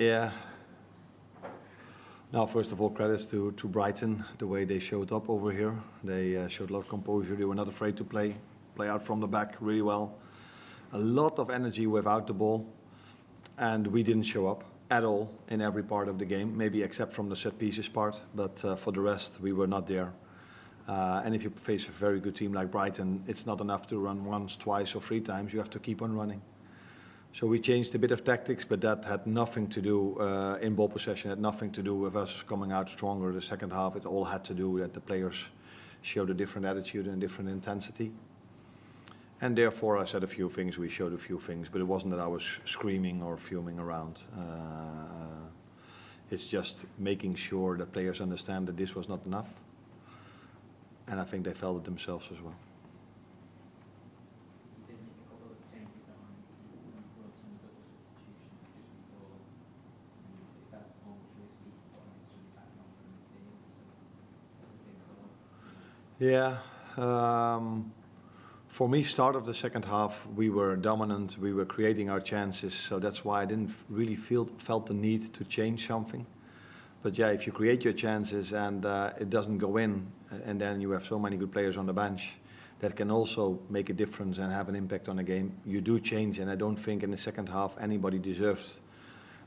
Yeah. Now, first of all, credits to Brighton, the way they showed up over here. They showed a lot of composure. They were not afraid to play out from the back really well. A lot of energy without the ball, and we didn't show up at all in every part of the game, maybe except from the set pieces part, but for the rest, we were not there. And if you face a very good team like Brighton, it's not enough to run once, twice, or 3 times. You have to keep on running. So we changed a bit of tactics, but that had nothing to do, in ball possession, had nothing to do with us coming out stronger the second half. It all had to do that the players showed a different attitude and a different intensity. And therefore, I said a few things, we showed a few things, but it wasn't that I was screaming or fuming around. It's just making sure that players understand that this was not enough. And I think they felt it themselves as well. Yeah. For me, start of the second half, we were dominant. We were creating our chances, so that's why I didn't really felt the need to change something. But yeah, if you create your chances and it doesn't go in, and then you have so many good players on the bench, that can also make a difference and have an impact on the game. You do change, and I don't think in the second half anybody deserves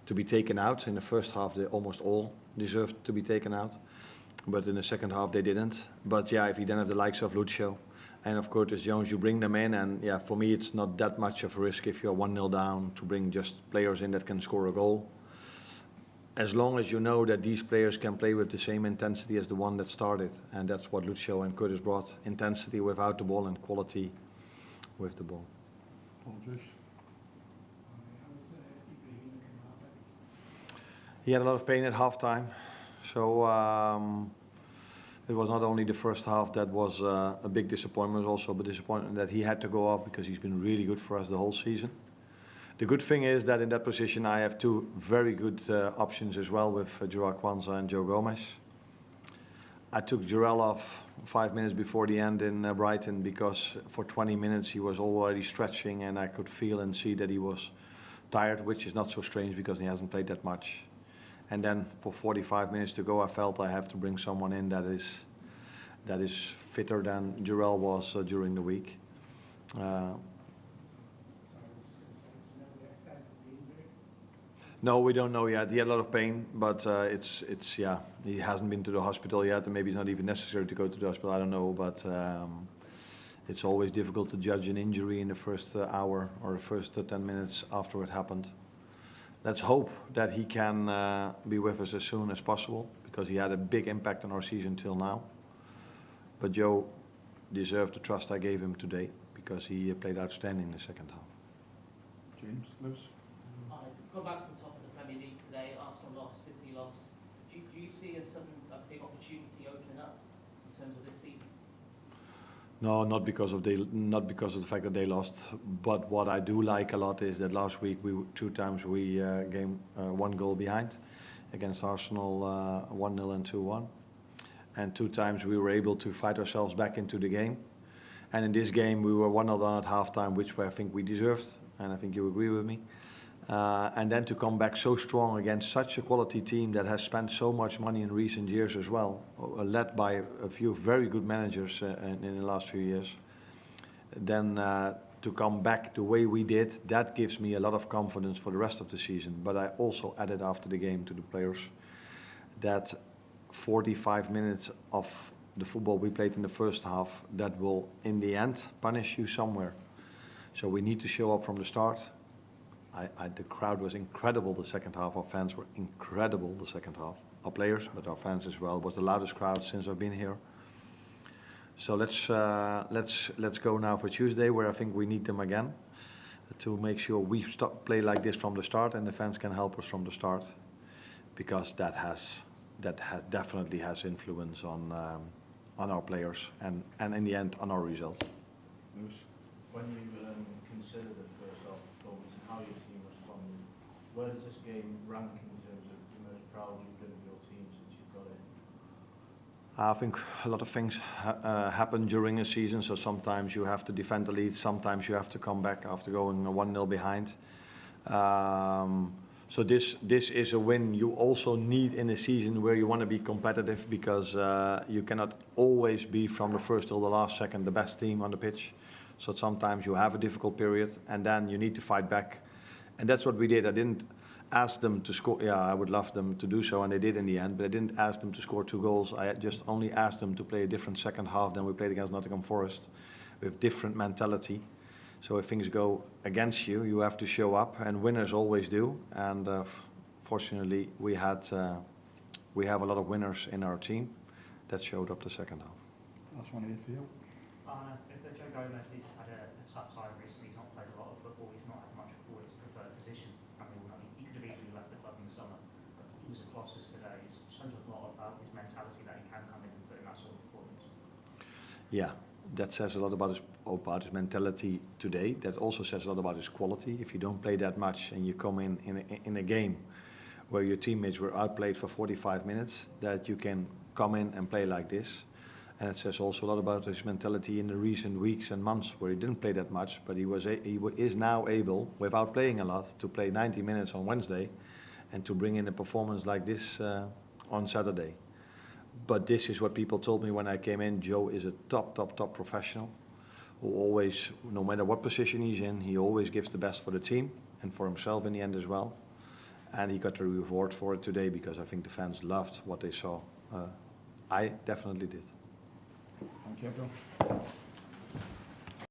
to be taken out. In the first half, they almost all deserved to be taken out. But in the second half, they didn't. But yeah, if you then have the likes of Lucio and of Curtis Jones, you bring them in. And yeah, for me, it's not that much of a risk if you're 1-0 down to bring just players in that can score a goal. As long as you know that these players can play with the same intensity as the one that started. And that's what Lucio and Curtis brought. Intensity without the ball and quality with the ball. He had a lot of pain at halftime. So it was not only the first half that was a big disappointment, also a disappointment that he had to go off because he's been really good for us the whole season. The good thing is that in that position I have 2 very good options as well with Joao Kwanzaa and Joe Gomez. I took Jarell off 5 minutes before the end in Brighton because for 20 minutes he was already stretching and I could feel and see that he was tired, which is not so strange because he hasn't played that much. And then for 45 minutes to go, I felt I have to bring someone in that is fitter than Jarell was during the week. No, we don't know yet. He had a lot of pain, but it's yeah. He hasn't been to the hospital yet, and maybe it's not even necessary to go to the hospital. I don't know, but it's always difficult to judge an injury in the first hour or the first 10 minutes after it happened. Let's hope that he can be with us as soon as possible, because he had a big impact on our season till now. But Joe deserved the trust I gave him today, because he played outstanding in the second half. James, Lewis? Go back to the top of the Premier League today. Arsenal lost, City lost. Do you see a big opportunity opening up in terms of this season? No, not because of the fact that they lost. But what I do like a lot is that last week 2 times we came 1 goal behind against Arsenal, 1-0 and 2-1, and 2 times we were able to fight ourselves back into the game. And in this game we were 1-0 down at halftime, which I think we deserved, and I think you agree with me. And then to come back so strong against such a quality team that has spent so much money in recent years as well, led by a few very good managers in the last few years, then to come back the way we did, that gives me a lot of confidence for the rest of the season. But I also added after the game to the players that 45 minutes of the football we played in the first half, that will in the end punish you somewhere. So we need to show up from the start. The crowd was incredible the second half. Our fans were incredible the second half. Our players, but our fans as well. It was the loudest crowd since I've been here. So let's go now for Tuesday, where I think we need them again to make sure we play like this from the start, and the fans can help us from the start, because that definitely has influence on our players and in the end on our results. When you consider the first half performance and how your team responded, where does this game rank in terms of the most proud you've been of your team since you've got it? I think a lot of things happen during a season, so sometimes you have to defend the lead, sometimes you have to come back after going 1-0 behind. So this is a win you also need in a season where you want to be competitive, because you cannot always be from the first till the last second the best team on the pitch. So sometimes you have a difficult period and then you need to fight back. And that's what we did. I didn't ask them to score. Yeah, I would love them to do so, and they did in the end. But I didn't ask them to score 2 goals. I just only asked them to play a different second half than we played against Nottingham Forest, with different mentality. So if things go against you, you have to show up, and winners always do. And fortunately, we have a lot of winners in our team that showed up the second half. That's one here for you. If Joe Gomez has had a tough time recently, he's not played a lot of football, he's not had much football, his preferred position. I mean, he could have easily left the club in the summer, but he was a Colossus today. It shows a lot about his mentality that he can come in and put in that sort of performance. Yeah, that says a lot about his mentality today. That also says a lot about his quality. If you don't play that much and you come in a game where your teammates were outplayed for 45 minutes, that you can come in and play like this. And it says also a lot about his mentality in the recent weeks and months where he didn't play that much, but he is now able, without playing a lot, to play 90 minutes on Wednesday and to bring in a performance like this on Saturday. But this is what people told me when I came in. Joe is a top professional who always, no matter what position he's in, he always gives the best for the team and for himself in the end as well. And he got the reward for it today, because I think the fans loved what they saw. I definitely did. Thank you, everyone.